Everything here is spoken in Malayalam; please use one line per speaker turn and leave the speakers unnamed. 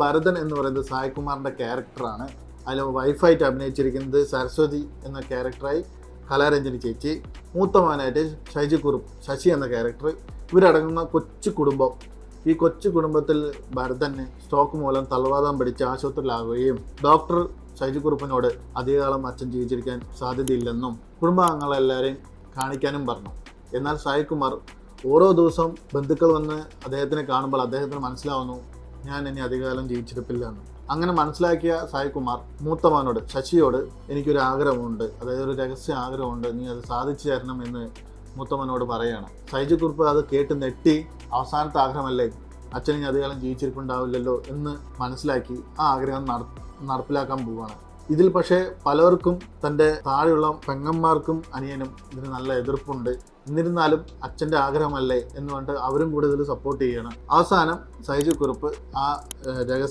ഭരതൻ എന്ന് പറയുന്നത് സായ്കുമാറിൻ്റെ ക്യാരക്ടറാണ്. അതിൽ വൈഫായിട്ട് അഭിനയിച്ചിരിക്കുന്നത് സരസ്വതി എന്ന ക്യാരക്ടറായി കലാരഞ്ജനി ചേച്ചി, മൂത്ത മകനായിട്ട് ഷൈജു കുറുപ്പ് ശശി എന്ന ക്യാരക്ടർ. ഇവരടങ്ങുന്ന കൊച്ചു കുടുംബം. ഈ കൊച്ചു കുടുംബത്തിൽ ഭരതന് സ്ട്രോക്ക് മൂലം തളർവാദം പിടിച്ച് ആശുപത്രിയിലാവുകയും ഡോക്ടർ ഷൈജു കുറുപ്പിനോട് അധികകാലം അച്ഛൻ ജീവിച്ചിരിക്കാൻ സാധ്യതയില്ലെന്നും കുടുംബാംഗങ്ങളെല്ലാവരെയും കാണിക്കാനും പറഞ്ഞു. എന്നാൽ സായ്കുമാർ ഓരോ ദിവസവും ബന്ധുക്കൾ വന്ന് അദ്ദേഹത്തിനെ കാണുമ്പോൾ അദ്ദേഹത്തിന് മനസ്സിലാവുന്നു ഞാൻ ഇനി അധികകാലം ജീവിച്ചിരിപ്പില്ല എന്ന്. അങ്ങനെ മനസ്സിലാക്കിയ സായ്കുമാർ മൂത്തമാനോട് ശശിയോട് എനിക്കൊരു ആഗ്രഹമുണ്ട്, അതായത് ഒരു രഹസ്യ ആഗ്രഹമുണ്ട്, നീ അത് സാധിച്ചു തരണം എന്ന് മൂത്തമ്മനോട് പറയുകയാണ്. ഷൈജു കുറുപ്പ് അത് കേട്ട് നെട്ടി, അവസാനത്തെ ആഗ്രഹമല്ലേ, അച്ഛൻ ഇനി അധികകാലം ജീവിച്ചിരിപ്പുണ്ടാവില്ലല്ലോ എന്ന് മനസ്സിലാക്കി ആ ആഗ്രഹം നടപ്പിലാക്കാൻ പോവുകയാണ്. ഇതിൽ പക്ഷേ പലർക്കും തൻ്റെ താഴെയുള്ള പെങ്ങന്മാർക്കും അനിയനും ഇതിന് നല്ല എതിർപ്പുണ്ട്. എന്നിരുന്നാലും അച്ഛൻ്റെ ആഗ്രഹമല്ലേ എന്ന് പറഞ്ഞിട്ട് അവരും കൂടുതൽ സപ്പോർട്ട് ചെയ്യണം. അവസാനം ഷൈജു കുറുപ്പ് ആ രഹസ്യ